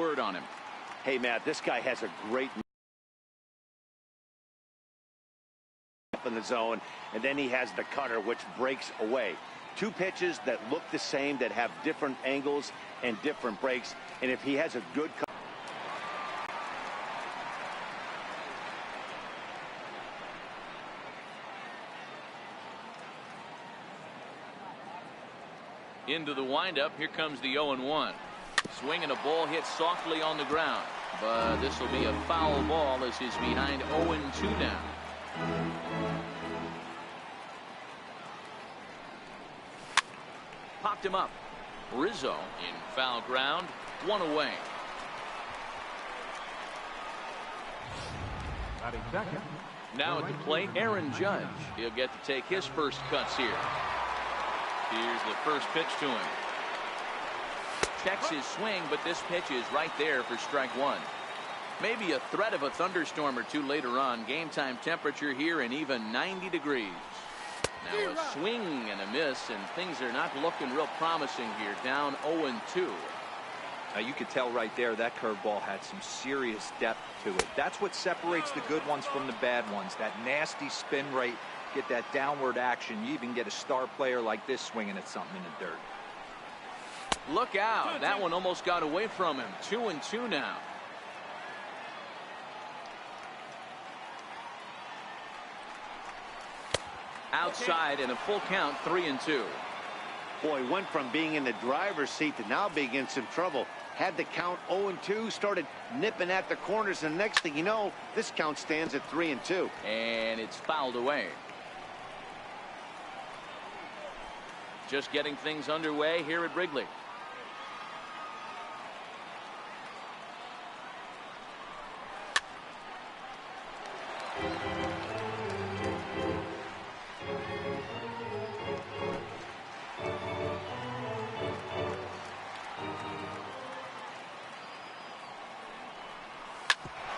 word on him. Hey, Matt, this guy has a great in the zone, and then he has the cutter, which breaks away. Two pitches that look the same, that have different angles and different breaks, and if he has a good into the windup. Here comes the 0-1. Swing and a ball hit softly on the ground, but this will be a foul ball as he's behind 0-2 now. Popped him up. Rizzo in foul ground, one away. Now at the plate, Aaron Judge. He'll get to take his first cuts here. Here's the first pitch to him. Checks his swing, but this pitch is right there for strike one. Maybe a threat of a thunderstorm or two later on. Game time temperature here and even 90 degrees. Now a swing and a miss, and things are not looking real promising here. Down 0-2. Now you could tell right there that curveball had some serious depth to it. That's what separates the good ones from the bad ones. That nasty spin rate, get that downward action. You even get a star player like this swinging at something in the dirt. Look out. That one almost got away from him. 2-2 now. Outside and a full count, 3-2. Boy, went from being in the driver's seat to now being in some trouble. Had the count 0-2, started nipping at the corners, and the next thing you know, this count stands at 3-2. And it's fouled away. Just getting things underway here at Wrigley.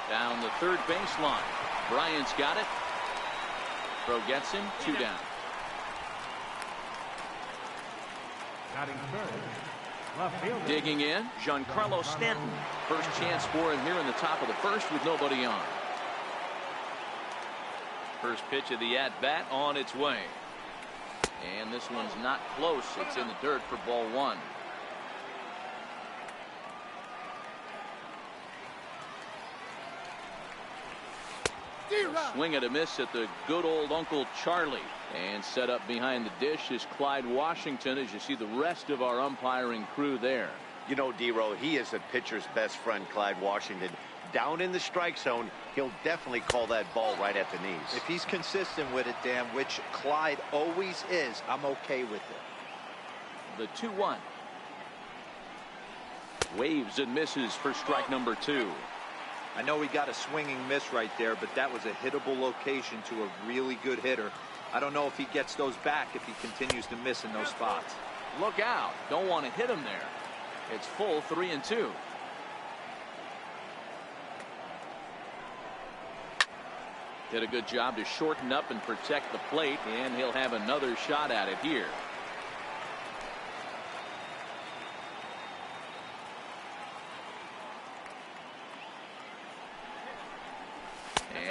Down the third baseline. Bryant's got it. Throw gets him, 2 down. Digging in, Giancarlo Stanton. First chance for him here in the top of the first with nobody on. First pitch of the at-bat on its way. And this one's not close. It's in the dirt for ball one. Swing and a miss at the good old Uncle Charlie. And set up behind the dish is Clyde Washington, as you see the rest of our umpiring crew there. You know, D-Row, he is a pitcher's best friend, Clyde Washington. Down in the strike zone, he'll definitely call that ball right at the knees. If he's consistent with it, Dan, which Clyde always is, I'm okay with it. The 2-1. Waves and misses for strike number 2. I know he got a swinging miss right there, but that was a hittable location to a really good hitter. I don't know if he gets those back if he continues to miss in those spots. Look out. Don't want to hit him there. It's full 3-2. Did a good job to shorten up and protect the plate, and he'll have another shot at it here.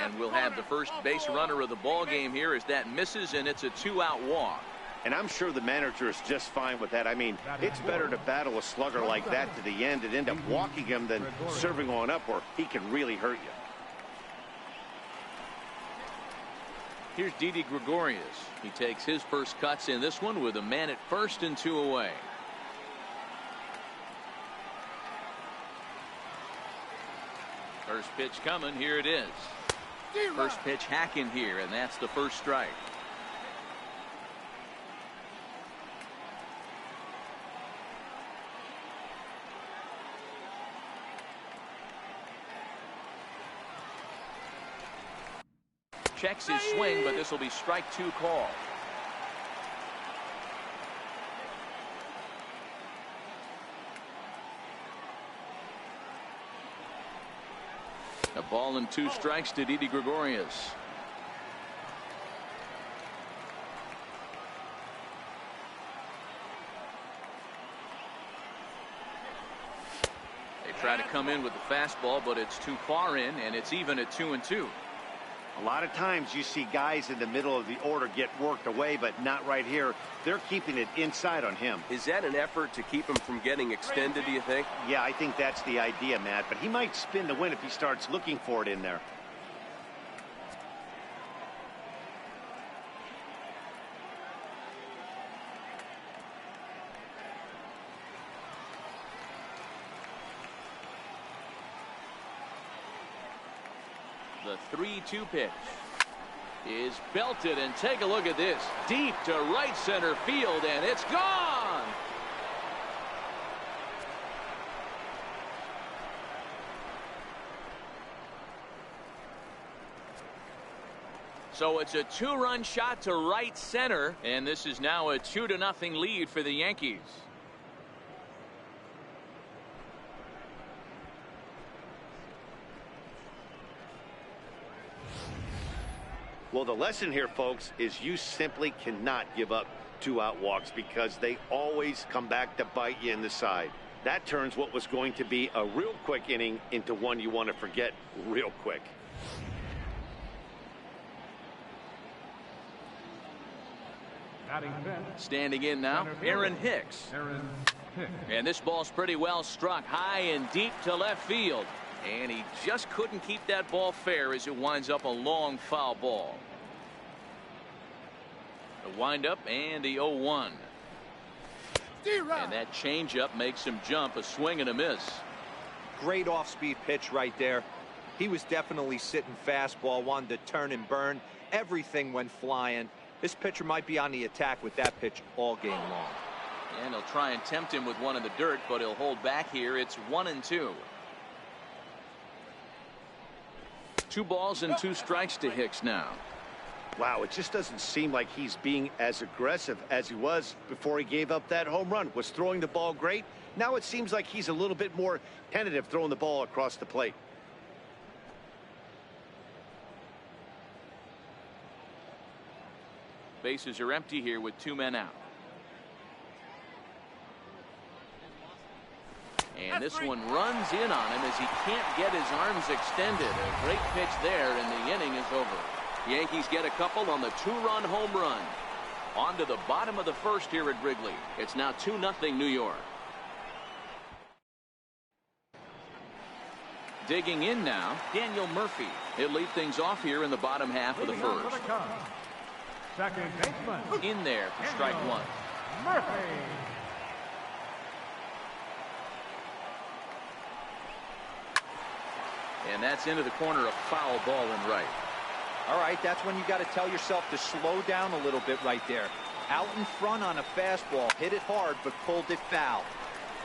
And we'll have the first base runner of the ball game here as that misses, and it's a 2-out walk. And I'm sure the manager is just fine with that. I mean, it's better to battle a slugger like that to the end and end up walking him than serving one up where he can really hurt you. Here's Didi Gregorius. He takes his first cuts in this one with a man at first and 2 away. First pitch coming. Here it is. First pitch hacking here, and that's the first strike. Checks his swing, but this will be strike 2 call. A ball and 2 strikes to Didi Gregorius. They try try to come in with the fastball, but it's too far in, and it's even at 2-2. A lot of times you see guys in the middle of the order get worked away, but not right here. They're keeping it inside on him. Is that an effort to keep him from getting extended, do you think? Yeah, I think that's the idea, Matt. But he might spin the win if he starts looking for it in there. The 3-2 pitch is belted, and take a look at this. Deep to right center field, and it's gone. So it's a 2-run shot to right center, and this is now a 2-0 lead for the Yankees. Well, the lesson here, folks, is you simply cannot give up 2-out walks because they always come back to bite you in the side. That turns what was going to be a real quick inning into one you want to forget real quick. Standing in now, Aaron Hicks. And this ball's pretty well struck high and deep to left field. And he just couldn't keep that ball fair as it winds up a long foul ball. The windup and the 0-1. And that changeup makes him jump, a swing and a miss. Great off-speed pitch right there. He was definitely sitting fastball, wanted to turn and burn. Everything went flying. This pitcher might be on the attack with that pitch all game long. And he'll try and tempt him with one in the dirt, but he'll hold back here. It's 1-2. 2 balls and 2 strikes to Hicks now. Wow, it just doesn't seem like he's being as aggressive as he was before he gave up that home run. Was throwing the ball great. Now it seems like he's a little bit more tentative throwing the ball across the plate. Bases are empty here with 2 men out. And this one runs in on him as he can't get his arms extended. A great pitch there, and the inning is over. Yankees get a couple on the 2-run home run. On to the bottom of the first here at Wrigley. It's now 2-0 New York. Digging in now, Daniel Murphy. He'll lead things off here in the bottom half of the first. Second baseman. In there for strike 1. Murphy. And that's into the corner, a foul ball in right. All right, that's when you got to tell yourself to slow down a little bit right there. Out in front on a fastball, hit it hard, but pulled it foul.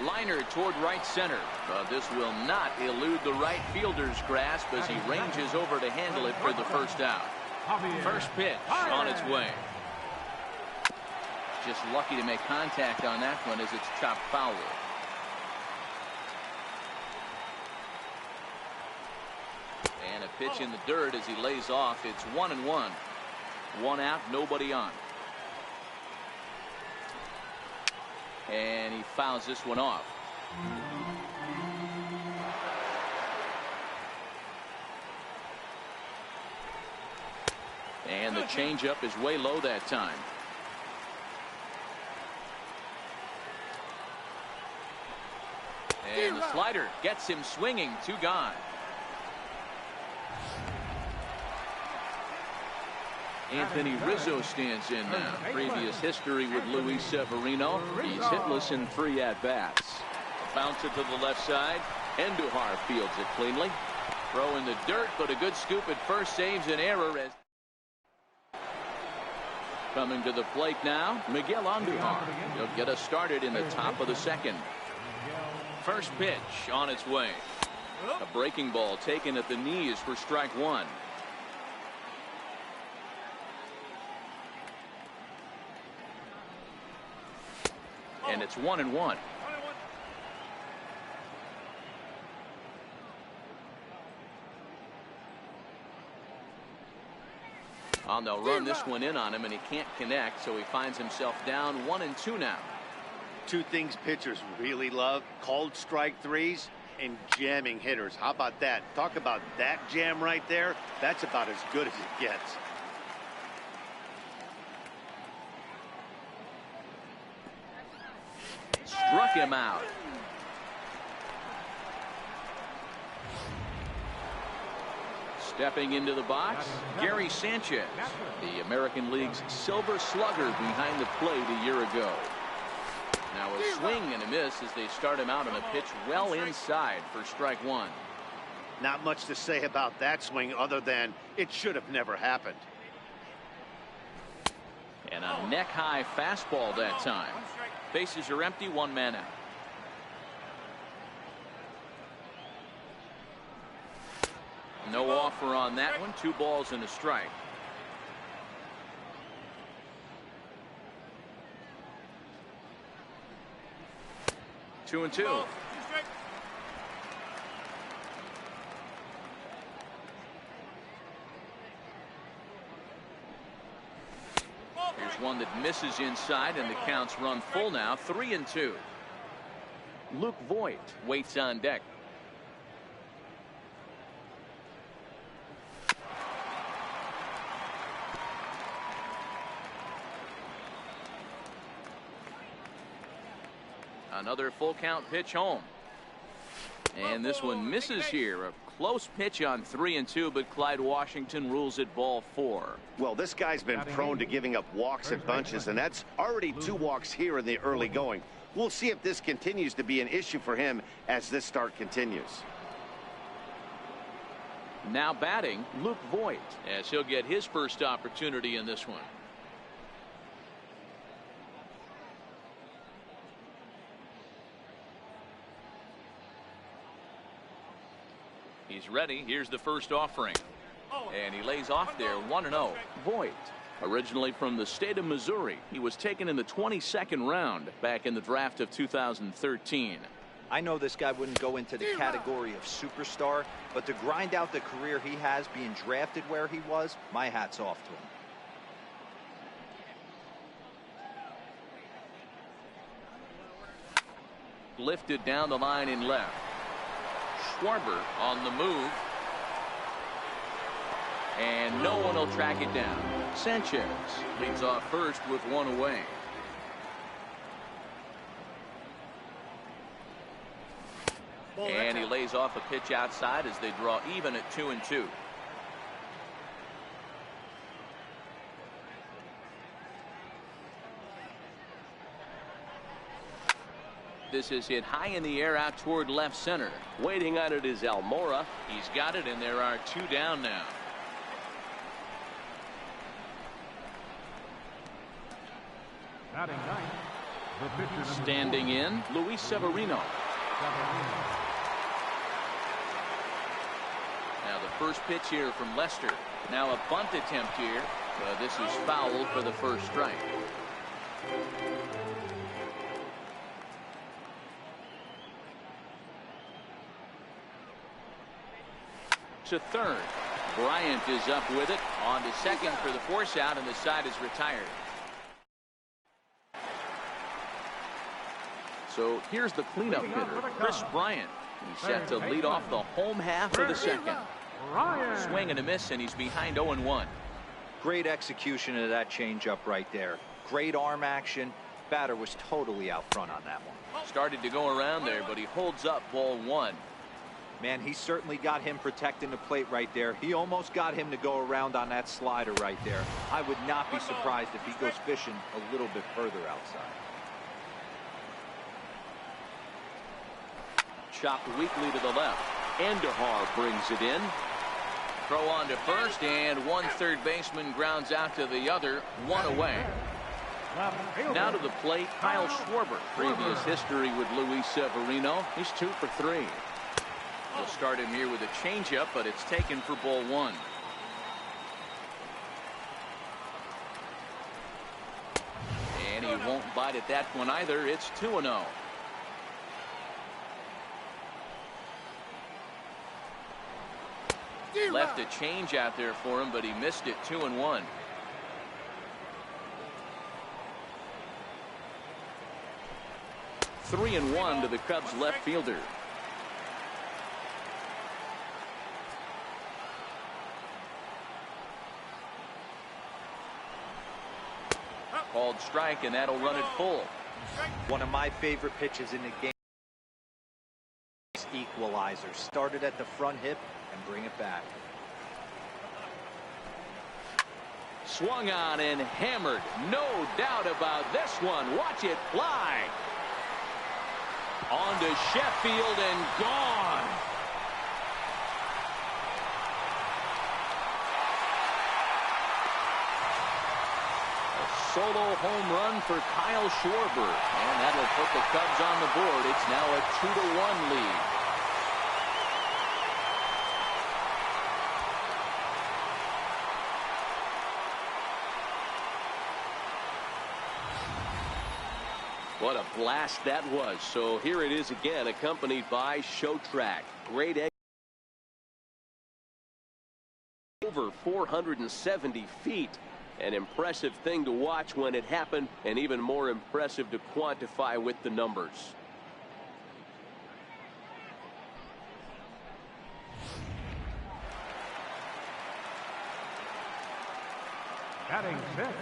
Liner toward right center. But this will not elude the right fielder's grasp as he ranges over to handle it for the first out. First pitch on its way. Just lucky to make contact on that one as it's chopped foul. And a pitch in the dirt as he lays off. It's 1-1. 1 out, nobody on. And he fouls this one off. And the changeup is way low that time. And the slider gets him swinging. 2 gone. Anthony Rizzo stands in now. Previous history with Luis Severino. He's hitless in 3 at-bats. Bounce it to the left side. Andujar fields it cleanly. Throw in the dirt, but a good scoop at first saves an error. As coming to the plate now, Miguel Andujar. He'll get us started in the top of the second. First pitch on its way. A breaking ball taken at the knees for strike 1. And it's 1-1. Oh, they'll run this one in on him, and he can't connect, so he finds himself down 1-2 now. 2 things pitchers really love: called strike 3s and jamming hitters. How about that? Talk about that jam right there. That's about as good as it gets. Struck him out. Stepping into the box, Gary Sanchez, the American League's Silver Slugger behind the plate a year ago. Now a swing and a miss as they start him out on a pitch well inside for strike one. Not much to say about that swing other than it should have never happened. And a neck-high fastball that time. Bases are empty, one man out. No offer on that one. 2 balls and a strike. Two and two. Here's one that misses inside, and the count's run full now. 3 and 2. Luke Voigt waits on deck. Another full count pitch home. And this one misses here. A close pitch on 3 and 2, but Clyde Washington rules it ball 4. Well, this guy's been prone to giving up walks and bunches, and that's already 2 walks here in the early going. We'll see if this continues to be an issue for him as this start continues. Now batting, Luke Voigt, as he'll get his first opportunity in this one. He's ready. Here's the first offering. And he lays off there, 1-0. Voigt, originally from the state of Missouri. He was taken in the 22nd round back in the draft of 2013. I know this guy wouldn't go into the category of superstar, but to grind out the career he has being drafted where he was, my hat's off to him. Lifted down the line in left. Schwarber on the move. And no one will track it down. Sanchez leads off first with 1 away. And he lays off a pitch outside as they draw even at 2 and 2. This is hit high in the air out toward left center. Waiting on it is Almora. He's got it, and there are 2 down now. Batting ninth, the pitcher number Standing 4, in, Luis Severino. Now the first pitch here from Lester. Now a bunt attempt here. This is foul for the first strike. To third. Bryant is up with it. On to second for the force out, and the side is retired. So here's the cleanup hitter, Chris Bryant. He's set to lead off the home half of the second. Swing and a miss, and he's behind 0-1. Great execution of that changeup right there. Great arm action. Batter was totally out front on that one. Started to go around there, but he holds up ball 1. Man, he certainly got him protecting the plate right there. He almost got him to go around on that slider right there. I would not be surprised if he goes fishing a little bit further outside. Chopped weakly to the left. Andahar brings it in. Throw on to first, and one third baseman grounds out to the other, 1 away. Now to the plate, Kyle Schwarber. Previous history with Luis Severino. He's 2 for 3. We'll start him here with a changeup, but it's taken for ball 1. And he won't bite at that one either. It's 2-0. Left a change out there for him, but he missed it. 2-1. Three and 1 to the Cubs left fielder. Called strike, and that'll run it full. One of my favorite pitches in the game. Equalizer. Started at the front hip and bring it back. Swung on and hammered. No doubt about this one. Watch it fly. On to Sheffield and gone. A solo home run for Kyle Schwarber. And that'll put the Cubs on the board. It's now a 2-1 lead. What a blast that was. So here it is again, accompanied by Show Track. Great egg. Over 470 feet. An impressive thing to watch when it happened, and even more impressive to quantify with the numbers. Batting sixth,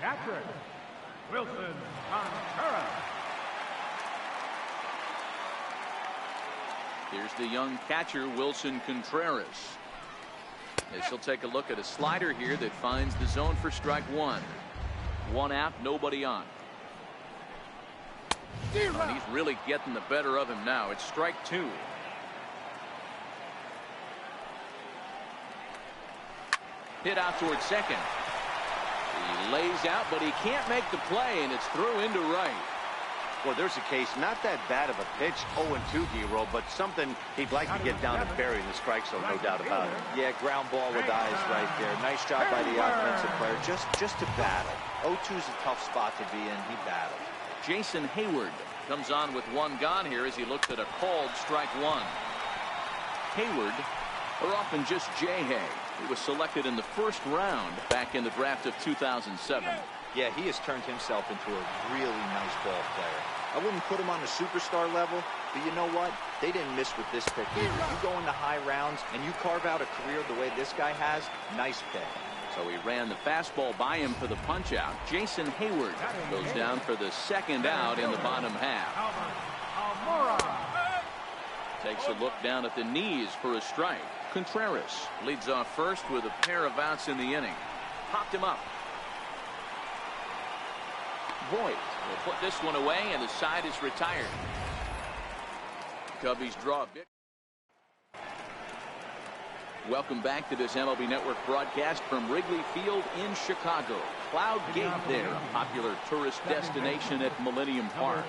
catcher, Wilson Contreras. Here's the young catcher, Wilson Contreras. As he'll take a look at a slider here that finds the zone for strike one. One out, nobody on. And he's really getting the better of him now. It's strike two. Hit out towards second. He lays out, but he can't make the play, and it's through into right. Well, there's a case, not that bad of a pitch, 0-2 hero, but something he'd like to get down and bury in the strike zone, no doubt about it. Yeah, ground ball with eyes right there. Nice job by the offensive player. Just to battle. 0-2's a tough spot to be in. He battled. Jason Hayward comes on with one gone here as he looks at a called strike one. Hayward, or often just J-Hay. He was selected in the first round back in the draft of 2007. Yeah, he has turned himself into a really nice ball player. I wouldn't put him on the superstar level, but you know what? They didn't miss with this pick either. You go into high rounds and you carve out a career the way this guy has, nice pick. So he ran the fastball by him for the punch out. Jason Hayward goes down for the second out in the bottom half. Takes a look down at the knees for a strike. Contreras leads off first with a pair of outs in the inning. Popped him up. Voit will put this one away, and the side is retired. Cubbies draw a bit. Welcome back to this MLB Network broadcast from Wrigley Field in Chicago. Cloud Gate there, popular tourist destination at Millennium Park.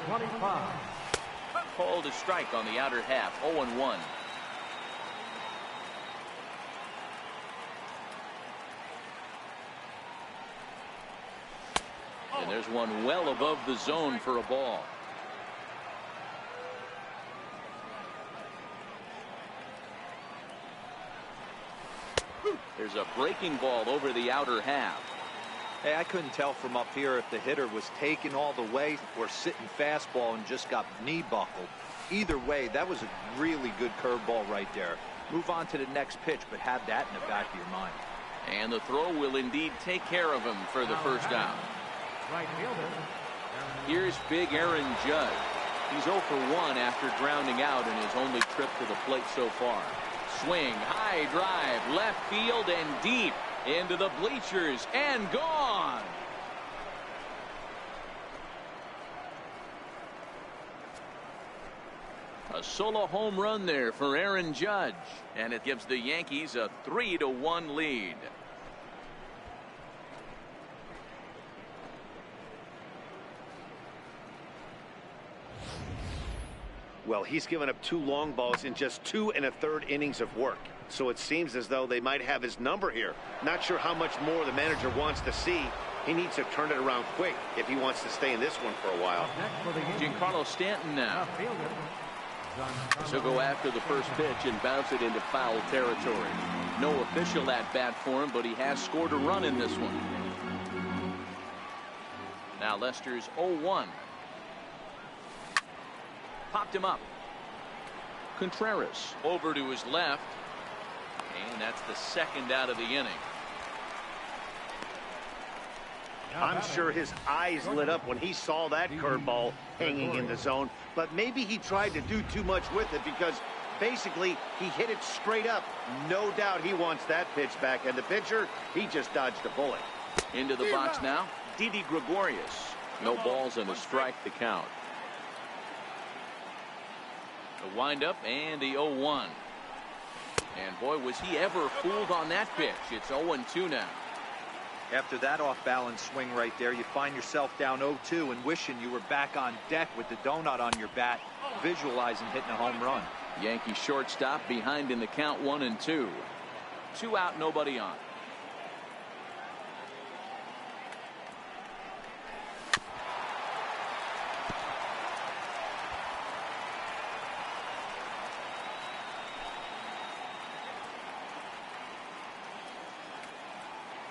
Called a strike on the outer half, 0-1. And there's one well above the zone for a ball. There's a breaking ball over the outer half. Hey, I couldn't tell from up here if the hitter was taken all the way or sitting fastball and just got knee buckled. Either way, that was a really good curveball right there. Move on to the next pitch, but have that in the back of your mind. And the throw will indeed take care of him for the first out. Right fielder. Here's big Aaron Judge. He's 0 for 1 after grounding out in his only trip to the plate so far. Swing, high drive, left field and deep into the bleachers and gone. A solo home run there for Aaron Judge, and it gives the Yankees a 3-1 lead. Well, he's given up 2 long balls in just 2 1/3 innings of work. So it seems as though they might have his number here. Not sure how much more the manager wants to see. He needs to turn it around quick if he wants to stay in this one for a while. Giancarlo Stanton now. So go after the first pitch and bounce it into foul territory. No official at bat for him, but he has scored a run in this one. Now Lester's 0-1. Popped him up. Contreras over to his left. And that's the second out of the inning. I'm sure his eyes lit up when he saw that curveball hanging in the zone, but maybe he tried to do too much with it because basically he hit it straight up. No doubt he wants that pitch back, and the pitcher, he just dodged a bullet. Into the box now, Didi Gregorius. No balls and a strike to count. The windup and the 0-1. And boy, was he ever fooled on that pitch. It's 0-2 now. After that off-balance swing right there, you find yourself down 0-2 and wishing you were back on deck with the donut on your bat, visualizing hitting a home run. Yankee shortstop behind in the count, 1-2. 2 out, nobody on.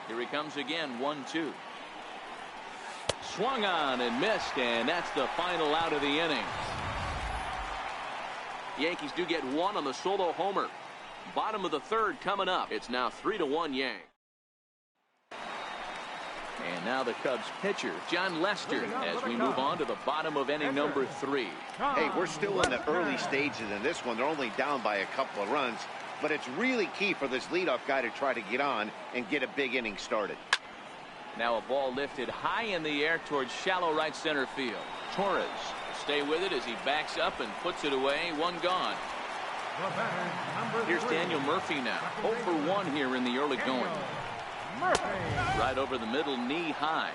Here he comes again, 1-2. Swung on and missed, and that's the final out of the inning. Yankees do get one on the solo homer. Bottom of the third coming up. It's now 3-1 Yanks. And now the Cubs pitcher, John Lester, as we move on to the bottom of inning number 3. Hey, we're still in the early stages in this one. They're only down by a couple of runs, but it's really key for this leadoff guy to try to get on and get a big inning started. Now a ball lifted high in the air towards shallow right center field. Torres will stay with it as he backs up and puts it away. One gone. Here's Daniel Murphy now. 0 for 1 here in the early going. Right over the middle, knee high.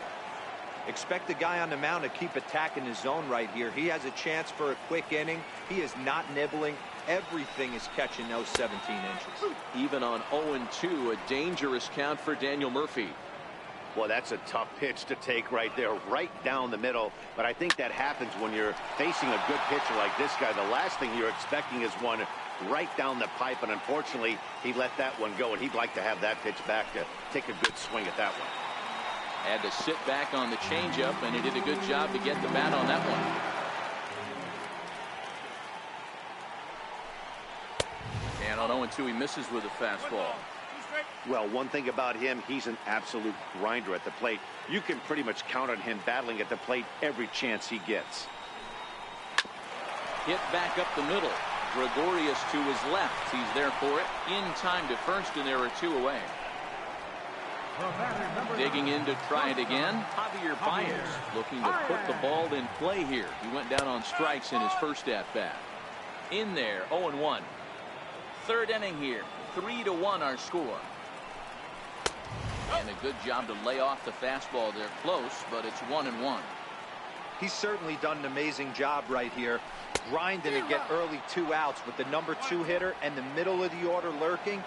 Expect the guy on the mound to keep attacking his zone right here. He has a chance for a quick inning. He is not nibbling. Everything is catching those 17 inches. Even on 0-2, a dangerous count for Daniel Murphy. Well, that's a tough pitch to take right there, right down the middle. But I think that happens when you're facing a good pitcher like this guy. The last thing you're expecting is one right down the pipe, and unfortunately, he let that one go, and he'd like to have that pitch back to take a good swing at that one. Had to sit back on the changeup, and he did a good job to get the bat on that one. And on 0-2, he misses with a fastball. Well, one thing about him, he's an absolute grinder at the plate. You can pretty much count on him battling at the plate every chance he gets. Hit back up the middle. Gregorius to his left. He's there for it. In time to first, and there are 2 away. Digging in to try it again. Javier Baez looking to put the ball in play here. He went down on strikes in his first at-bat. In there, 0-1. Third inning here. 3-1 our score. And a good job to lay off the fastball. They're close, but it's 1-1. He's certainly done an amazing job right here, grinding to get early 2 outs with the number 2 hitter and the middle of the order lurking.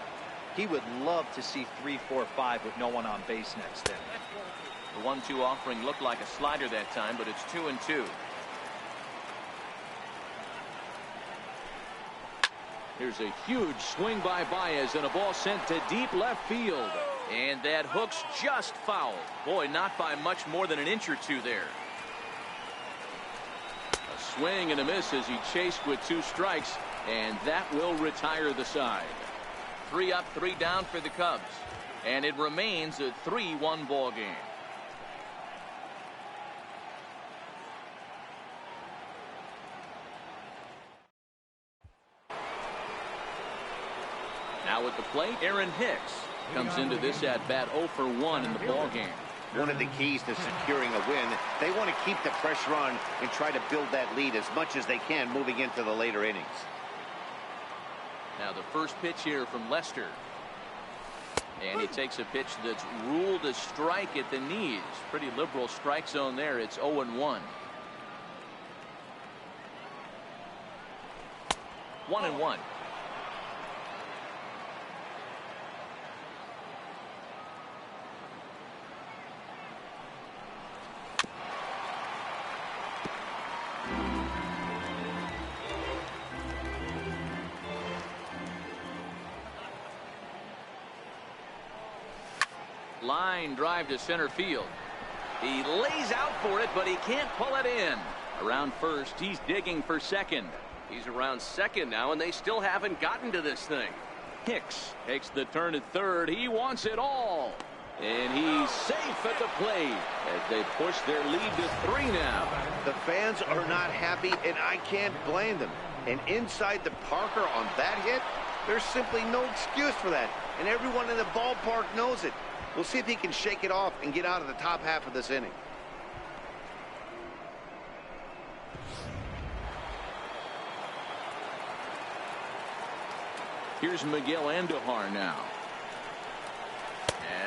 He would love to see 3, 4, 5 with no one on base next inning. The 1-2 offering looked like a slider that time, but it's 2-2. Here's a huge swing by Baez and a ball sent to deep left field. And that hook's just fouled. Boy, not by much more than an inch or 2 there. A swing and a miss as he chased with 2 strikes, and that will retire the side. 3 up, 3 down for the Cubs. And it remains a 3-1 ball game. Now at the plate, Aaron Hicks comes into this at-bat 0 for 1 in the ball game. One of the keys to securing a win, they want to keep the pressure on and try to build that lead as much as they can moving into the later innings. Now the first pitch here from Lester. And he takes a pitch that's ruled a strike at the knees. Pretty liberal strike zone there. It's 0-1. 1-1. Line drive to center field. He lays out for it, but he can't pull it in. Around first, he's digging for second. He's around second now, and they still haven't gotten to this thing. Hicks takes the turn at third. He wants it all. And he's safe at the plate as they push their lead to 3 now. The fans are not happy, and I can't blame them. And inside the Parker on that hit, there's simply no excuse for that. And everyone in the ballpark knows it. We'll see if he can shake it off and get out of the top half of this inning. Here's Miguel Andujar now.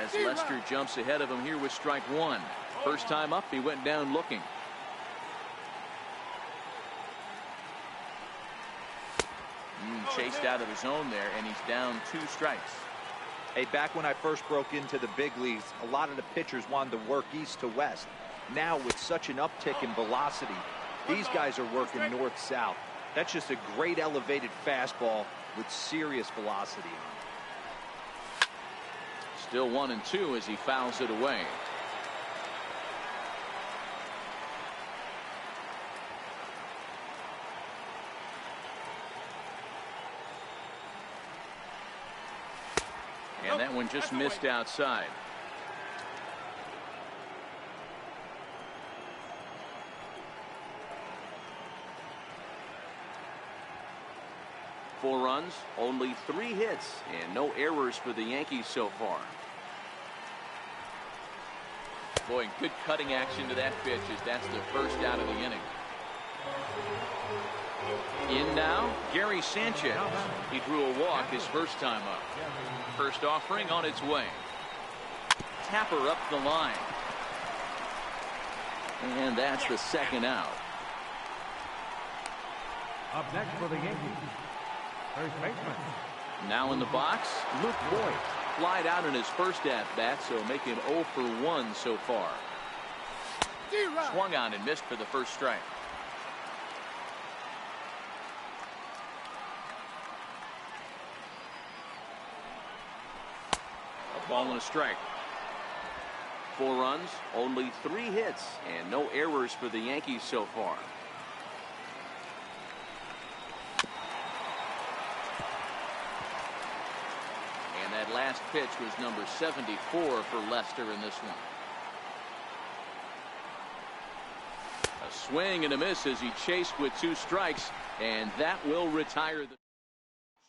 As Lester jumps ahead of him here with strike 1. First time up, he went down looking. Chased out of his zone there, and he's down 2 strikes. Hey, back when I first broke into the big leagues, a lot of the pitchers wanted to work east to west. Now, with such an uptick in velocity, these guys are working north-south. That's just a great elevated fastball with serious velocity. Still 1-2 as he fouls it away. And that one just missed outside. Four runs, only 3 hits, and no errors for the Yankees so far. Boy, good cutting action to that pitch as that's the first out of the inning. In now, Gary Sanchez. He drew a walk his first time up. First offering on its way. Tapper up the line. And that's the second out. Up next for the Yankees, first baseman. Now in the box, Luke Voigt. Flied out in his first at-bat, so making 0 for 1 so far. Swung on and missed for the first strike. A ball and a strike. 4 runs, only 3 hits, and no errors for the Yankees so far. And that last pitch was number 74 for Lester in this one. A swing and a miss as he chased with 2 strikes, and that will retire the.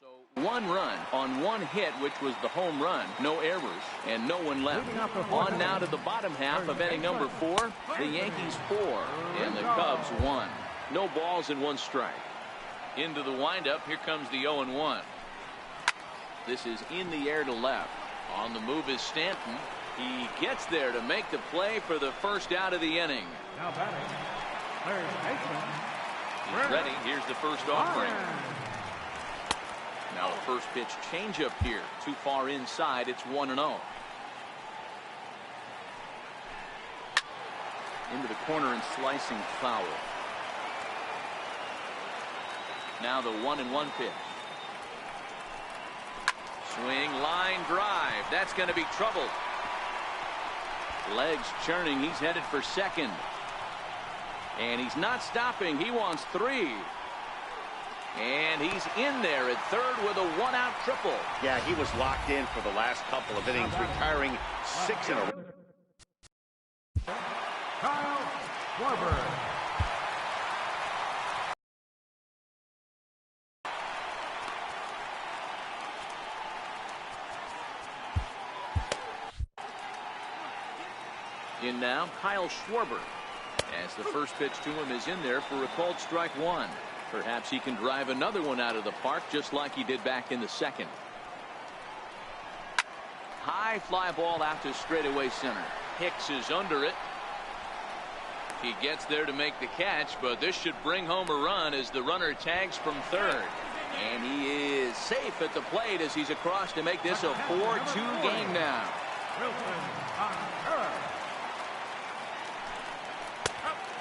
So 1 run on 1 hit, which was the home run, no errors, and no one left. On now to the bottom half of inning number 4. The Yankees 4 and the Cubs 1. No balls and 1 strike. Into the windup. Here comes the 0-1. This is in the air to left. On the move is Stanton. He gets there to make the play for the first out of the inning. Now batting, third baseman. He's ready. Here's the first offering. Now a first pitch changeup here. Too far inside. It's 1-0. Into the corner and slicing foul. Now the 1-1 pitch. Swing, line drive. That's going to be trouble. Legs churning. He's headed for second. And he's not stopping. He wants 3. And he's in there at third with a 1-out triple. Yeah, he was locked in for the last couple of innings, retiring 6 in a row. Kyle Schwarber. In now, Kyle Schwarber. As the first pitch to him is in there for a called strike 1. Perhaps he can drive another one out of the park just like he did back in the second. High fly ball out to straightaway center. Hicks is under it. He gets there to make the catch, but this should bring home a run as the runner tags from third. And he is safe at the plate as he's across to make this a 4-2 game now.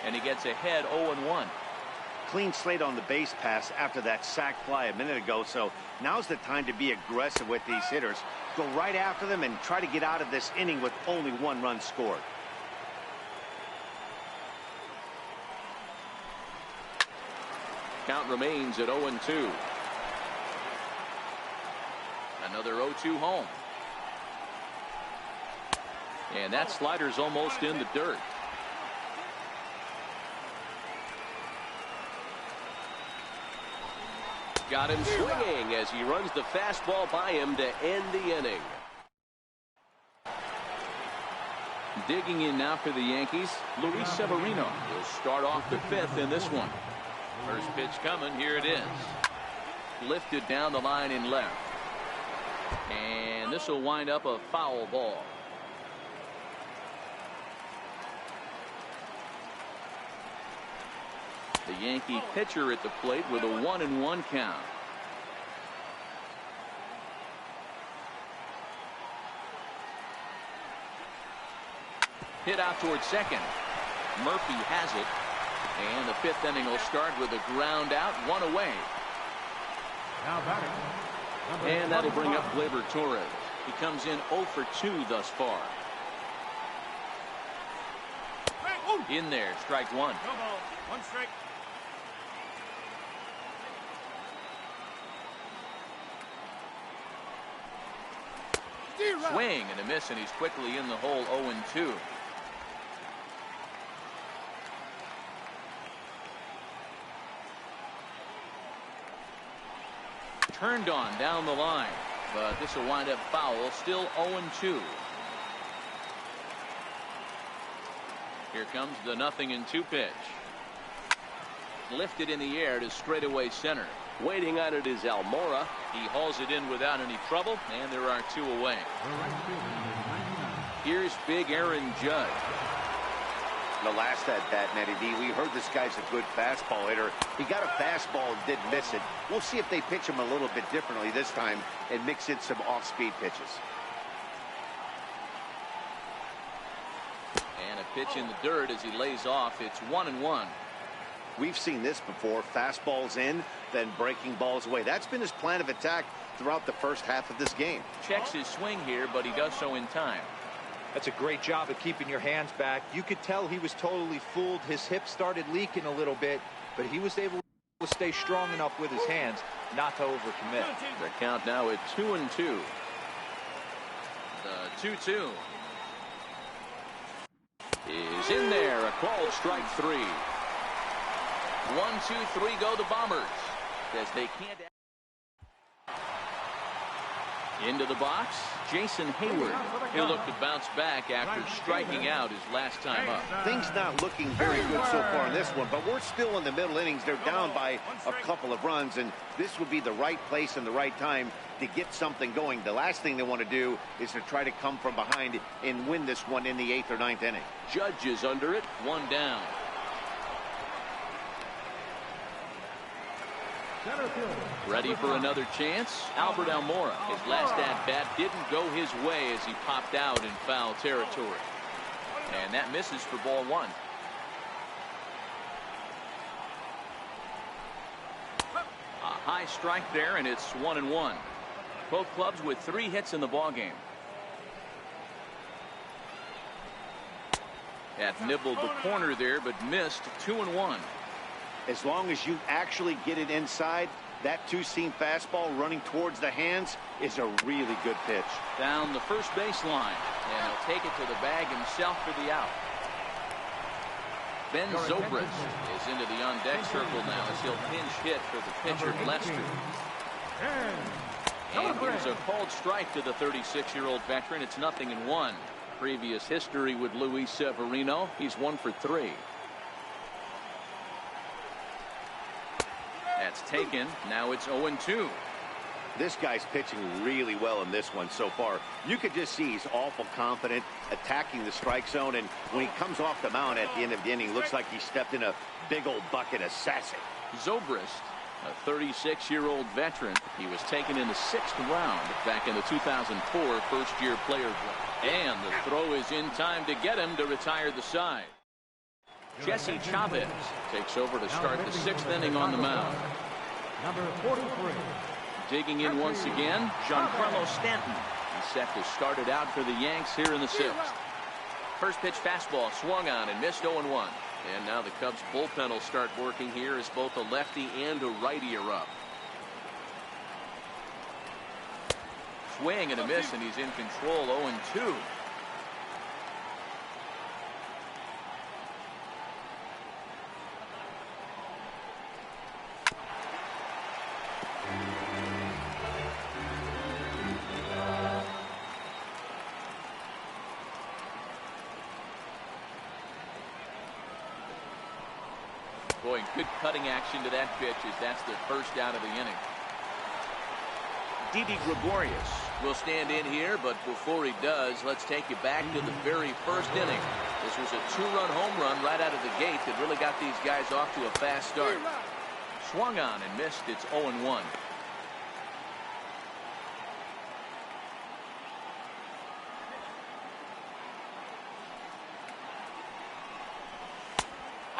And he gets ahead 0-1. Clean slate on the base pass after that sac fly a minute ago, so now's the time to be aggressive with these hitters. Go right after them and try to get out of this inning with only 1 run scored. Count remains at 0-2. Another 0-2 home. And that slider's almost in the dirt. Got him swinging as he runs the fastball by him to end the inning. Digging in now for the Yankees, Luis Severino will start off the fifth in this one. First pitch coming. Here it is. Lifted down the line in left. And this will wind up a foul ball. The Yankee pitcher at the plate with a 1-1 count. Hit out towards second. Murphy has it. And the fifth inning will start with a ground out, one away. Now batting. And that'll bring up Gleyber Torres. He comes in 0 for 2 thus far. In there, strike one. No ball. One strike. Swing and a miss, and he's quickly in the hole. 0-2. Turned on down the line, but this will wind up foul. Still 0-2. Here comes the 0-2 pitch. Lifted in the air to straightaway center. Waiting on it is Almora. He hauls it in without any trouble, and there are 2 away. Here's big Aaron Judge. The last at bat, Matty D, we heard this guy's a good fastball hitter. He got a fastball and didn't miss it. We'll see if they pitch him a little bit differently this time and mix in some off-speed pitches. And a pitch in the dirt as he lays off. It's 1-1. We've seen this before. Fastballs in, then breaking balls away. That's been his plan of attack throughout the first half of this game. Checks his swing here, but he does so in time. That's a great job of keeping your hands back. You could tell he was totally fooled. His hip started leaking a little bit, but he was able to stay strong enough with his hands not to overcommit. The count now at 2-2. The 2-2 is in there. A called strike 3. 1, 2, 3 go the Bombers as they can't. Into the box, Jason Hayward. He'll look to bounce back after striking out his last time up. Things not looking very good so far in this one, but we're still in the middle innings. They're down by a couple of runs, and this would be the right place and the right time to get something going. The last thing they want to do is to try to come from behind and win this one in the 8th or 9th inning. Judge is under it, 1 down. Ready for another chance. Albert Almora. His last at-bat didn't go his way as he popped out in foul territory. And that misses for ball 1. A high strike there, and it's 1-1. Both clubs with 3 hits in the ballgame. That nibbled the corner there, but missed. 2-1. As long as you actually get it inside, that two-seam fastball running towards the hands is a really good pitch. Down the first baseline, and he'll take it to the bag himself for the out. Ben Zobrist is into the on-deck circle now as he'll pinch hit for the pitcher, Lester. And here's a called strike to the 36-year-old veteran. It's 0-1. Previous history with Luis Severino. He's 1 for 3. That's taken. Now it's 0-2. This guy's pitching really well in this one so far. You could just see he's awful confident attacking the strike zone, and when he comes off the mound at the end of the inning, looks like he stepped in a big old bucket of sassy. Zobrist, a 36-year-old veteran. He was taken in the 6th round back in the 2004 first-year player draft. And the throw is in time to get him to retire the side. Jesse Chavez takes over to start the 6th inning on the mound. Number 43. Digging in once again, Giancarlo Stanton. He's set to start it out for the Yanks here in the 6th. First pitch fastball swung on and missed. 0-1. And now the Cubs bullpen will start working here as both a lefty and a righty are up. Swing and a miss, and he's in control. 0-2. Boy, good cutting action to that pitch as that's the first out of the inning. Didi Gregorius will stand in here, but before he does, let's take you back to the very first inning. This was a 2-run home run right out of the gate that really got these guys off to a fast start. Swung on and missed. It's 0-1.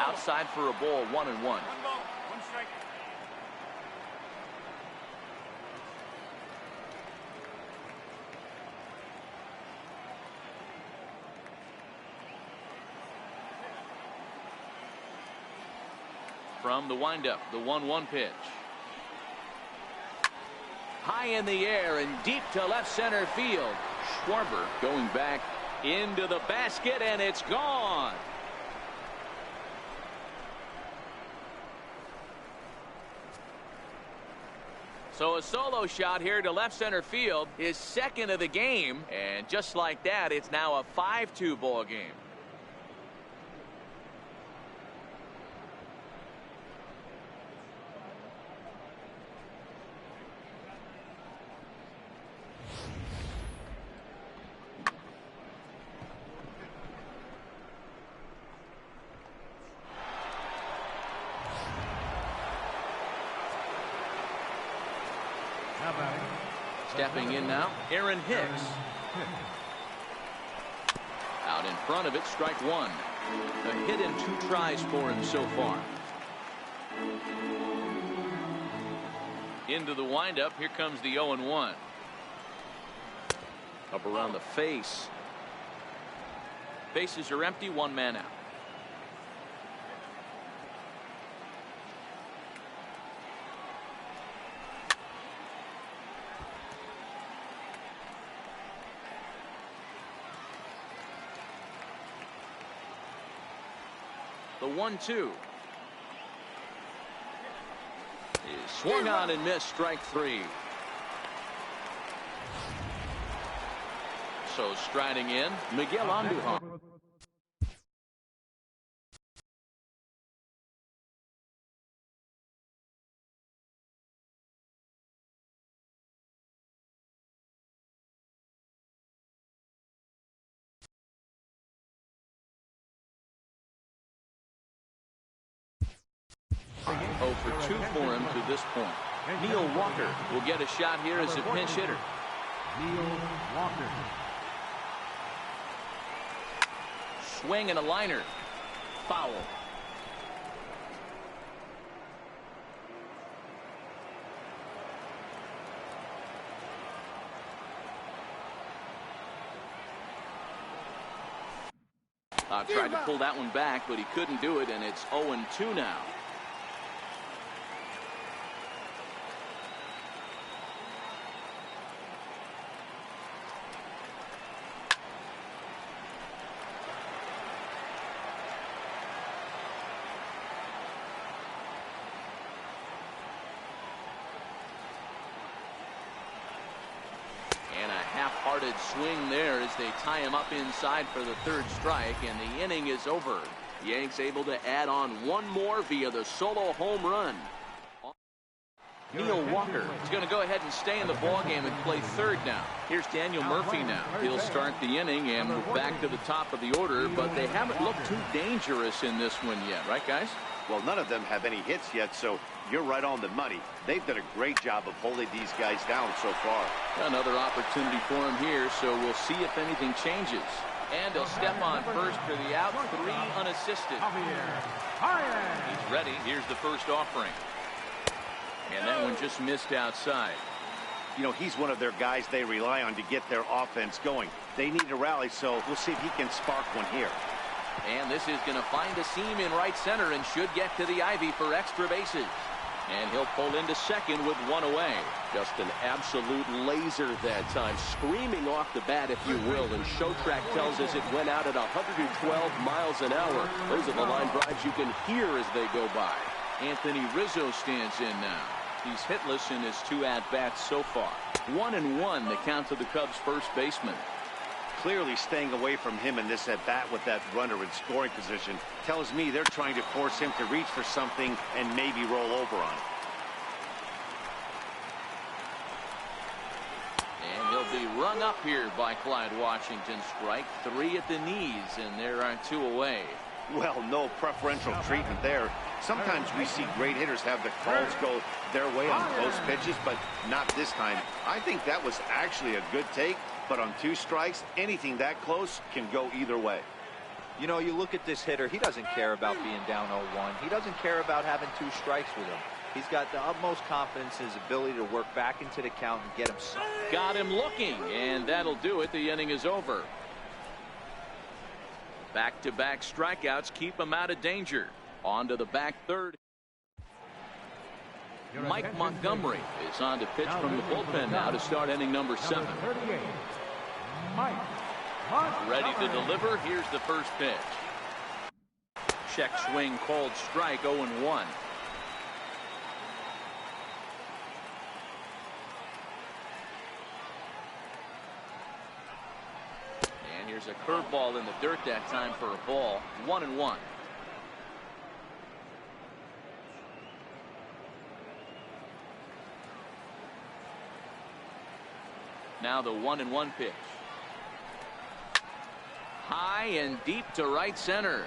Outside for a ball, 1-1. 1 ball, 1 strike. From the windup, the 1-1 pitch. High in the air and deep to left center field. Schwarber going back into the basket, and it's gone. So a solo shot here to left center field, his second of the game, and just like that, it's now a 5-2 ball game. Stepping in now, Aaron Hicks. Out in front of it, strike one. A hit in 2 tries for him so far. Into the windup, here comes the 0-1. Up around the face. Bases are empty, 1 man out. The 1-2 is swung on and missed, strike 3. So striding in, Miguel Andujar. Oh for 2 for him to this point. Neil Walker will get a shot here as a pinch hitter. Neil Walker. Swing and a liner. Foul. Tried to pull that one back, but he couldn't do it, and it's 0-2 now. Half-hearted swing there as they tie him up inside for the 3rd strike, and the inning is over. Yanks able to add on 1 more via the solo home run. Neil Walker is going to go ahead and stay in the ballgame and play 3rd now. Here's Daniel Murphy now. He'll start the inning, and we're back to the top of the order, but they haven't looked too dangerous in this one yet, right, guys? Well, none of them have any hits yet, so you're right on the money. They've done a great job of holding these guys down so far. Another opportunity for him here, so we'll see if anything changes. And he'll step on first for the out, 3 unassisted. He's ready. Here's the first offering. And that one just missed outside. You know, he's one of their guys they rely on to get their offense going. They need a rally, so we'll see if he can spark one here. And this is going to find a seam in right center and should get to the ivy for extra bases. And he'll pull into second with 1 away. Just an absolute laser that time, screaming off the bat, if you will. And Showtrack tells us it went out at 112 miles an hour. Those are the line drives you can hear as they go by. Anthony Rizzo stands in now. He's hitless in his 2 at-bats so far. 1-1 the count to the Cubs' first baseman. clearly staying away from him in this at-bat with that runner in scoring position. Tells me they're trying to force him to reach for something and maybe roll over on it. And he'll be rung up here by Clyde Washington. Strike 3 at the knees, and there are 2 away. Well, no preferential treatment there. Sometimes we see great hitters have the calls go their way on close pitches, but not this time. I think that was actually a good take, but on 2 strikes, anything that close can go either way. You know, you look at this hitter, he doesn't care about being down 0-1. He doesn't care about having 2 strikes with him. He's got the utmost confidence in his ability to work back into the count and get him some. Got him looking, and that'll do it. The inning is over. Back-to-back strikeouts keep him out of danger. On to the back third. Mike Montgomery is on to pitch from the bullpen now to start inning number 7. Ready to deliver. Here's the first pitch. Check swing called strike. 0-1. And here's a curveball in the dirt that time for a ball. 1-1. Now the 1-1 pitch. High and deep to right center.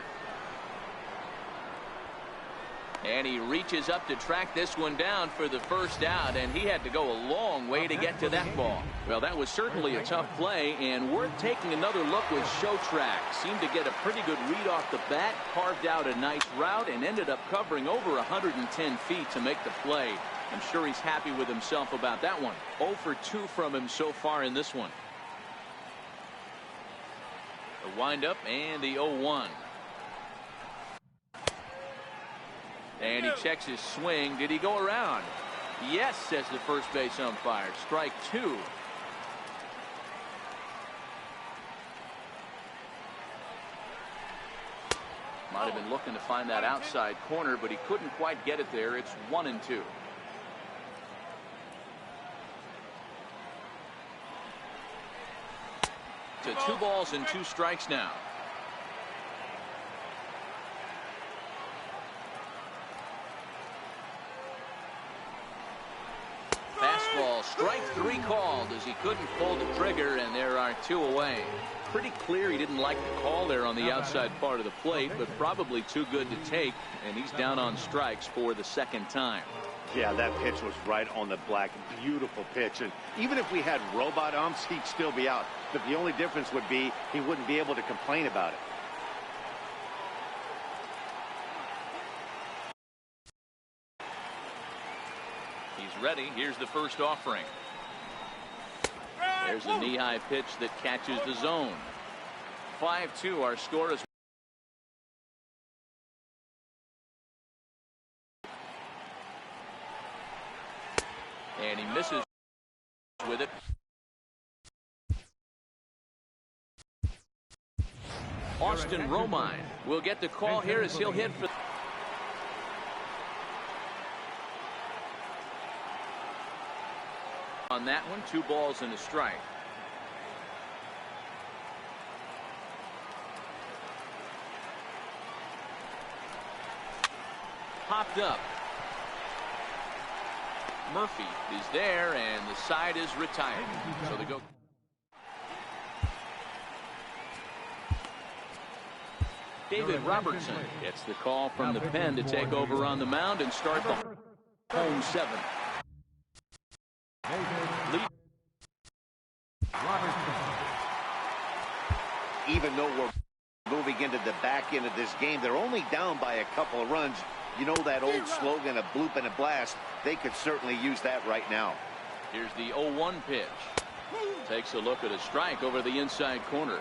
And he reaches up to track this one down for the first out, and he had to go a long way to get to that ball. Well, that was certainly a tough play, and worth taking another look with Showtrack. Seemed to get a pretty good read off the bat, carved out a nice route, and ended up covering over 110 feet to make the play. I'm sure he's happy with himself about that one. 0 for 2 from him so far in this one. The windup and the 0-1. And he checks his swing. Did he go around? Yes, says the first base umpire. Strike 2. Might have been looking to find that outside corner, but he couldn't quite get it there. It's 1-2. To 2 balls and 2 strikes now. Fastball, strike 3 called as he couldn't pull the trigger, and there are 2 away. Pretty clear he didn't like the call there on the outside part of the plate, but probably too good to take, and he's down on strikes for the second time. Yeah, that pitch was right on the black. Beautiful pitch. And even if we had robot umps, he'd still be out. But the only difference would be he wouldn't be able to complain about it. He's ready. Here's the first offering. There's a knee-high pitch that catches the zone. 5-2. Our score is. And he misses with it. Austin Romine will get the call here as he'll hit for. On that one, 2 balls and a strike. Popped up. Murphy is there, and the side is retired. So they go. David Robertson gets the call from the pen to take over on the mound and start the home 7. Even though we're moving into the back end of this game, they're only down by a couple of runs. You know that old slogan, a bloop and a blast. They could certainly use that right now. Here's the 0-1 pitch. Takes a look at a strike over the inside corner.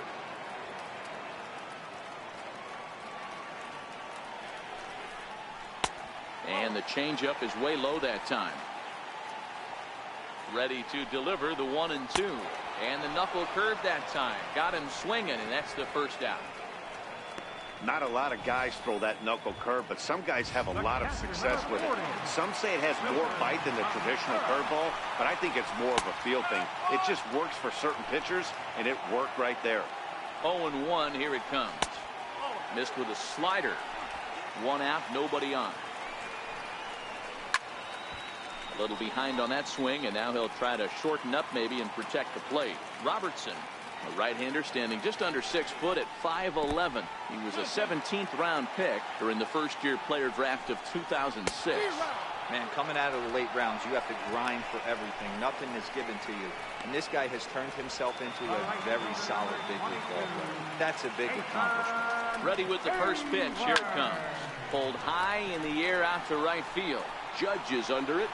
And the changeup is way low that time. Ready to deliver the 1-2. And the knuckle curve that time. Got him swinging, and that's the first out. Not a lot of guys throw that knuckle curve, but some guys have a lot of success with it. Some say it has more bite than the traditional curveball, but I think it's more of a feel thing. It just works for certain pitchers, and it worked right there. 0-1, here it comes. Missed with a slider. One out, nobody on. A little behind on that swing, and now he'll try to shorten up maybe and protect the plate. Robertson, a right-hander standing just under 6 foot at 5'11". He was a 17th round pick during the first-year player draft of 2006. Man, coming out of the late rounds, you have to grind for everything. Nothing is given to you. And this guy has turned himself into a very solid big league ball player. That's a big accomplishment. Ready with the first pitch. Here it comes. Pulled high in the air out to right field. Judge is under it.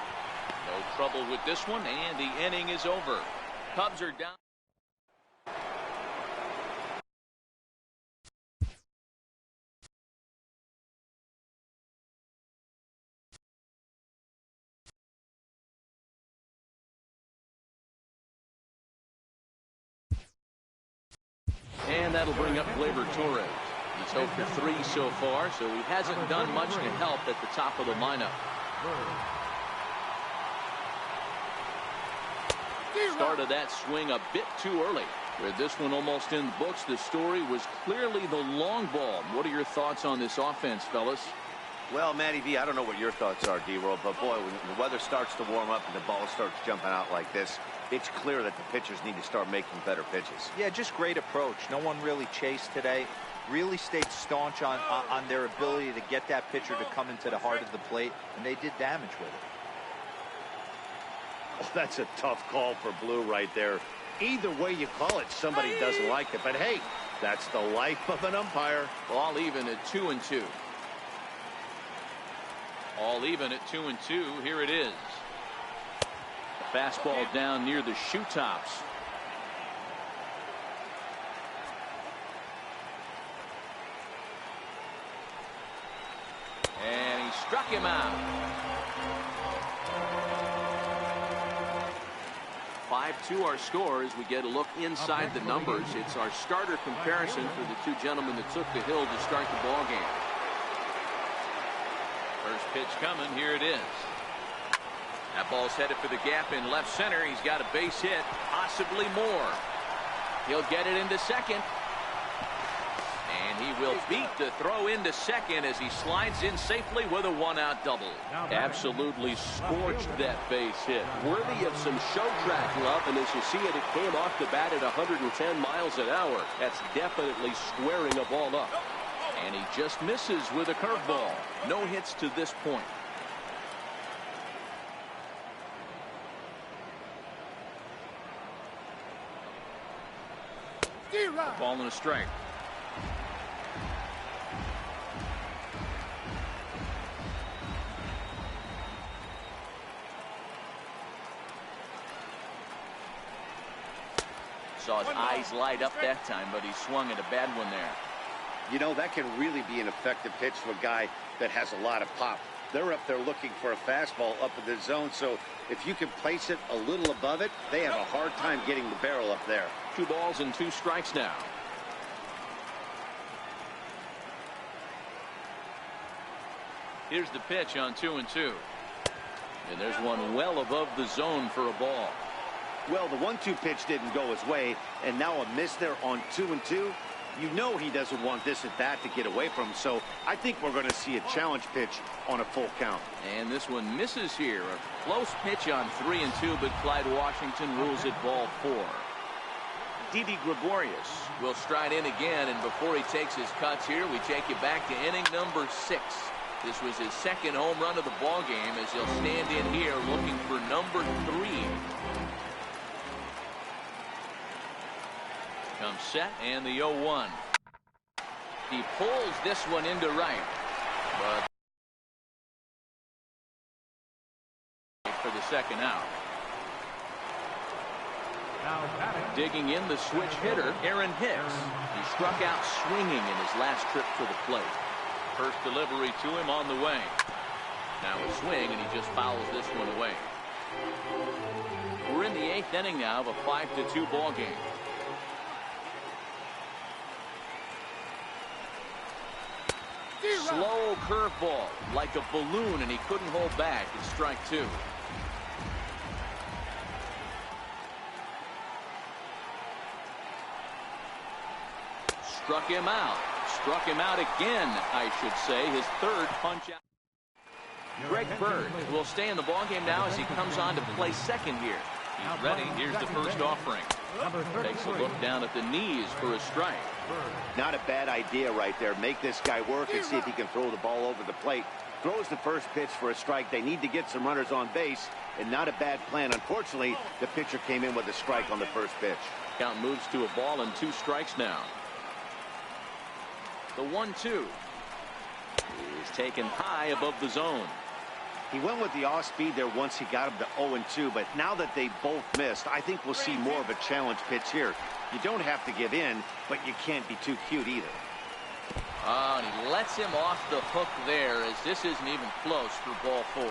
No trouble with this one, and the inning is over. Cubs are down. And that'll bring up Gleyber Torres. He's 0 for 3 so far, so he hasn't done much to help at the top of the lineup. Started that swing a bit too early. With this one almost in the books, the story was clearly the long ball. What are your thoughts on this offense, fellas? Well, Matty V, I don't know what your thoughts are, D-Roll, but boy, when the weather starts to warm up and the ball starts jumping out like this, it's clear that the pitchers need to start making better pitches. Yeah, just great approach. No one really chased today. Really stayed staunch on their ability to get that pitcher to come into the heart of the plate, and they did damage with it. Oh, that's a tough call for Blue right there. Either way you call it, somebody doesn't like it. But hey, that's the life of an umpire. All even at 2-2. All even at 2-2. Here it is. The fastball down near the shoe tops. And he struck him out. 5-2 our score as we get a look inside the numbers. It's our starter comparison for the two gentlemen that took the hill to start the ball game. First pitch coming. Here it is. That ball's headed for the gap in left center. He's got a base hit, possibly more. He'll get it into second. And he will beat the throw into second as he slides in safely with a one-out double. Absolutely scorched that base hit. Worthy of some show track love, and as you see it, it came off the bat at 110 miles an hour. That's definitely squaring a ball up. And he just misses with a curveball. No hits to this point. Ball and a strike. Saw his eyes light up that time, but he swung at a bad one there. You know, that can really be an effective pitch to a guy that has a lot of pop. They're up there looking for a fastball up in the zone, so if you can place it a little above it, they have a hard time getting the barrel up there. 2 balls and 2 strikes now. Here's the pitch on 2-2. And there's one well above the zone for a ball. Well, the 1-2 pitch didn't go his way, and now a miss there on 2-2. You know he doesn't want this at bat to get away from him, so I think we're going to see a challenge pitch on a full count. And this one misses here. A close pitch on 3-2, but Clyde Washington rules it ball 4. Didi Gregorius will stride in again, and before he takes his cuts here, we take you back to inning number 6. This was his second home run of the ball game as he'll stand in here looking for number 3. Comes set and the 0-1. He pulls this one into right, but for the second out. Digging in the switch hitter, Aaron Hicks. He struck out swinging in his last trip to the plate. First delivery to him on the way. Now a swing, and he just fouls this one away. We're in the 8th inning now of a 5-2 ball game. Slow curveball, like a balloon, and he couldn't hold back. It's strike two. Struck him out. Struck him out again, I should say. His third punch out. Greg Bird will stay in the ballgame now as he comes on to play second here. He's ready. Here's the first offering. Takes a look down at the knees for a strike. Not a bad idea right there. Make this guy work and see if he can throw the ball over the plate. Throws the first pitch for a strike. They need to get some runners on base, and not a bad plan. Unfortunately, the pitcher came in with a strike on the first pitch. Count moves to a ball and 2 strikes now. The 1-2 is taken high above the zone. He went with the off speed there once he got him to 0-2, but now that they both missed, I think we'll see more of a challenge pitch here. You don't have to give in, but you can't be too cute either. Oh, and he lets him off the hook there, as this isn't even close for ball 4.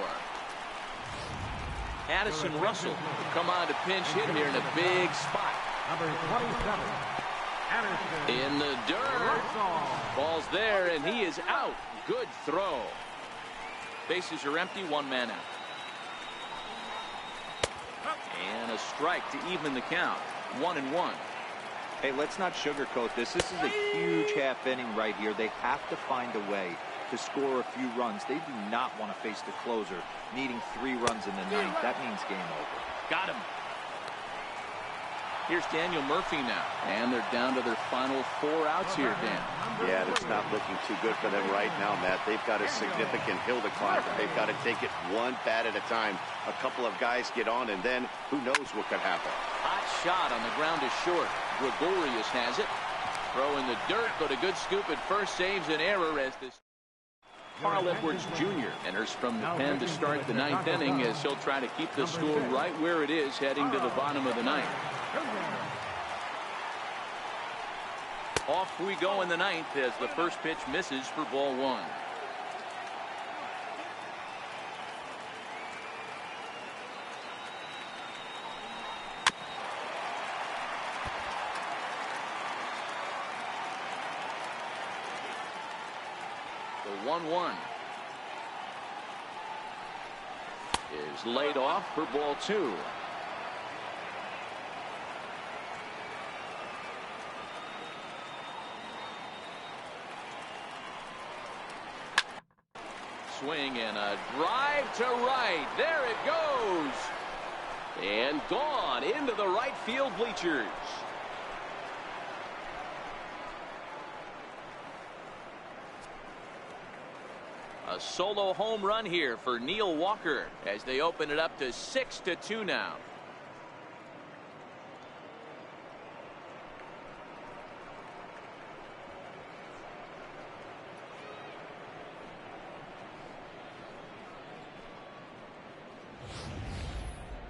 Addison Russell will come on to pinch hit here in a big spot. Number 27, Addison. In the dirt. Ball's there, and he is out. Good throw. Bases are empty, 1 man out. And a strike to even the count. 1-1. Hey, let's not sugarcoat this. This is a huge half inning right here. They have to find a way to score a few runs. They do not want to face the closer, needing 3 runs in the 9th. That means game over. Got him. Here's Daniel Murphy now. And they're down to their final 4 outs here, Dan. Yeah, it's not looking too good for them right now, Matt. They've got a significant hill to climb. They've got to take it one bat at a time. A couple of guys get on, and then who knows what could happen. Hot shot on the ground is short. Gregorius has it. Throw in the dirt, but a good scoop at first saves an error as this. Carl Edwards Jr. enters from the pen to start the 9th inning as he'll try to keep the score right where it is heading to the bottom of the 9th. Off we go in the 9th as the first pitch misses for ball 1. The 1-1 is laid off for ball 2. Swing and a drive to right. There it goes. And gone into the right field bleachers. A solo home run here for Neil Walker as they open it up to 6-2 now.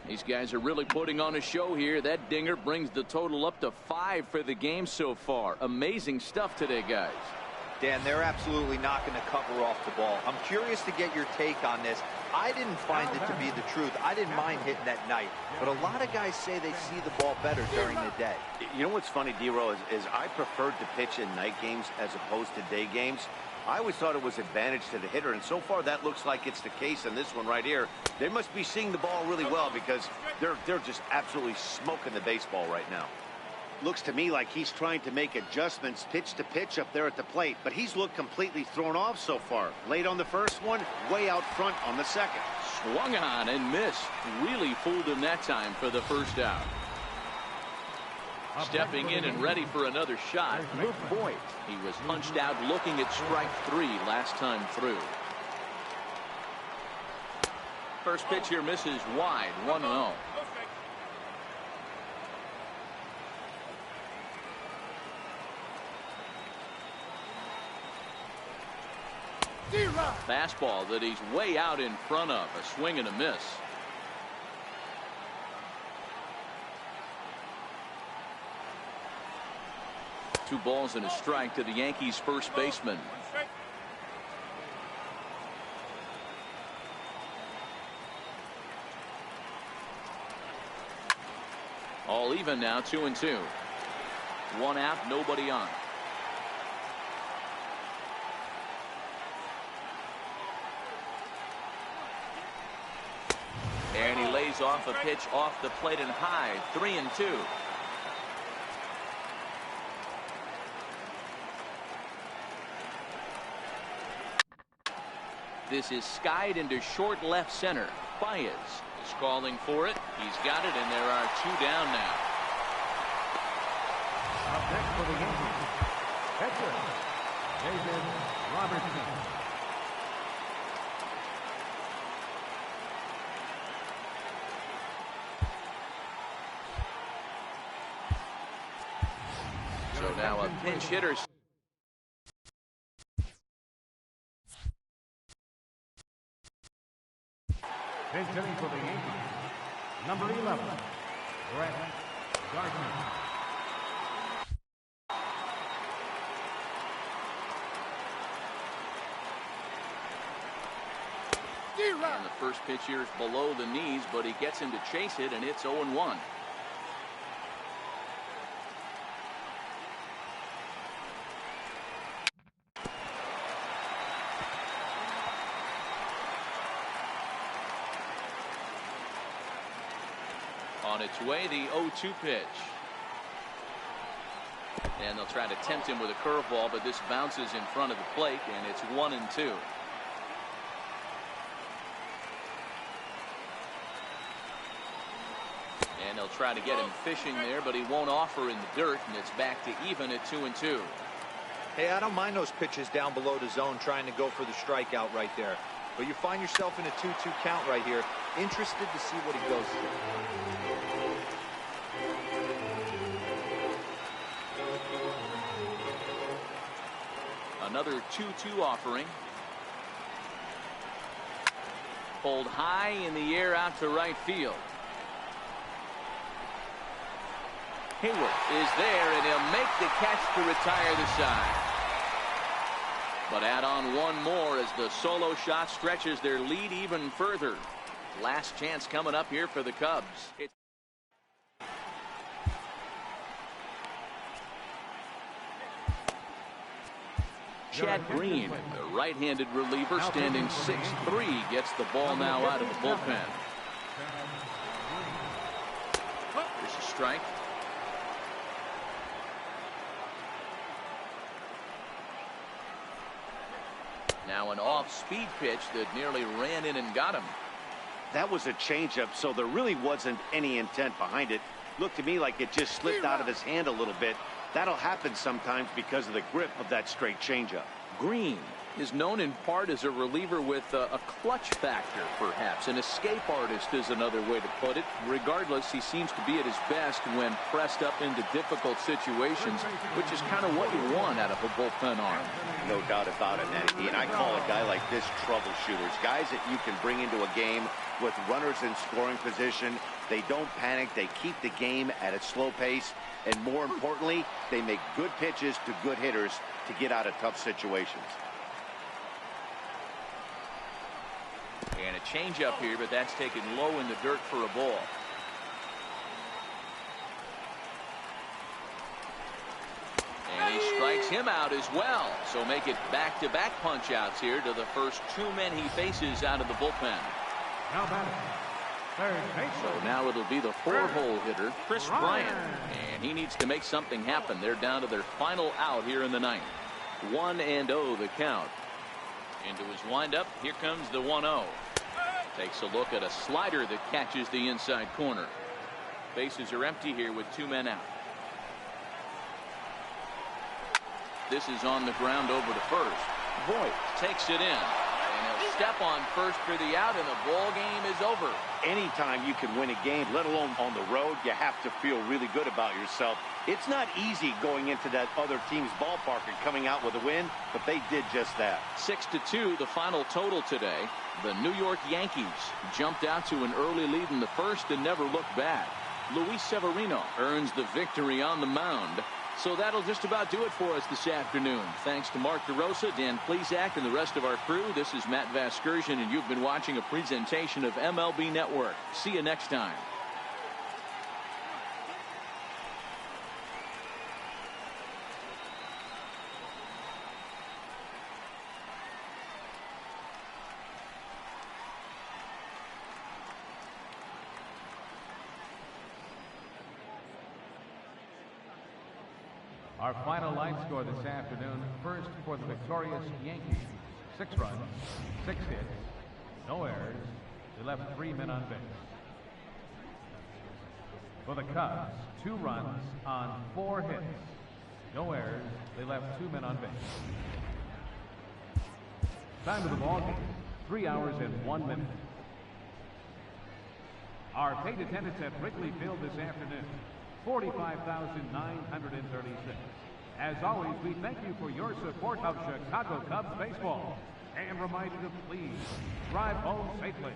These guys are really putting on a show here. That dinger brings the total up to 5 for the game so far. Amazing stuff today, guys. Dan, they're absolutely not going to cover off the ball. I'm curious to get your take on this. I didn't find it to be the truth. I didn't mind hitting at night, but a lot of guys say they see the ball better during the day. You know what's funny, D-Row, is I preferred to pitch in night games as opposed to day games. I always thought it was advantage to the hitter, and so far that looks like it's the case in this one right here. They must be seeing the ball really well because they're just absolutely smoking the baseball right now. Looks to me like he's trying to make adjustments pitch to pitch up there at the plate, but he's looked completely thrown off so far. Late on the first one, way out front on the second. Swung on and missed. Really fooled him that time for the first out. Stepping in and ready for another shot, Luke Voigt. He was punched out looking at strike 3 last time through. First pitch here misses wide, 1-0. Fastball that he's way out in front of. A swing and a miss. Two balls and a strike to the Yankees first baseman. All even now, 2-2. One out, nobody on. lays off a pitch off the plate and high. 3-2. This is skied into short left center. Baez is calling for it. He's got it, and there are 2 down now. Up next for the Yankees, pitcher, David Robertson. So now a pinch hitter. Pinch hitting for the Yankees, number 11, Brett Gardner. And the first pitch here is below the knees, but he gets him to chase it, and it's 0-1. On its way, the 0-2 pitch. And they'll try to tempt him with a curveball, but this bounces in front of the plate, and it's 1-2. And they'll try to get him fishing there, but he won't offer in the dirt, and it's back to even at 2-2. Hey, I don't mind those pitches down below the zone trying to go for the strikeout right there. But you find yourself in a 2-2 count right here. Interested to see what he goes to. Another 2-2 offering. Pulled high in the air out to right field. Hayward is there, and he'll make the catch to retire the side. But add on one more as the solo shot stretches their lead even further. Last chance coming up here for the Cubs. Chad Green, the right-handed reliever, standing 6'3", gets the ball now out of the bullpen. There's a strike. Now an off-speed pitch that nearly ran in and got him. That was a changeup, so there really wasn't any intent behind it. Looked to me like it just slipped out of his hand a little bit. That'll happen sometimes because of the grip of that straight changeup. Green is known in part as a reliever with a clutch factor, perhaps. An escape artist is another way to put it. Regardless, he seems to be at his best when pressed up into difficult situations, which is kind of what you want out of a bullpen arm. No doubt about it, Manny. And I call a guy like this troubleshooters. Guys that you can bring into a game with runners in scoring position. They don't panic. They keep the game at a slow pace. And more importantly, they make good pitches to good hitters to get out of tough situations. And a changeup here, but that's taken low in the dirt for a ball. And he strikes him out as well. So make it back-to-back punch-outs here to the first 2 men he faces out of the bullpen. Now batting, third baseman. So now it'll be the 4-hole hitter, Chris Bryant. And he needs to make something happen. They're down to their final out here in the ninth. 1-0 the count. Into his windup, here comes the 1-0. Takes a look at a slider that catches the inside corner. Bases are empty here with 2 men out. This is on the ground over to first. Voit takes it in. And he'll step on first for the out, and the ball game is over. Anytime you can win a game, let alone on the road, you have to feel really good about yourself. It's not easy going into that other team's ballpark and coming out with a win, but they did just that. 6-2 the final total today. The New York Yankees jumped out to an early lead in the first and never looked back. Luis Severino earns the victory on the mound. So that'll just about do it for us this afternoon. Thanks to Mark DeRosa, Dan Plesac, and the rest of our crew. This is Matt Vasgersian, and you've been watching a presentation of MLB Network. See you next time. Our final line score this afternoon, first for the victorious Yankees, 6 runs, 6 hits, no errors. They left 3 men on base. For the Cubs, 2 runs on 4 hits, no errors. They left 2 men on base. Time of the ball game, 3 hours and 1 minute. Our paid attendance at Wrigley Field this afternoon, 45,936. As always, we thank you for your support of Chicago Cubs baseball and remind you to please drive home safely.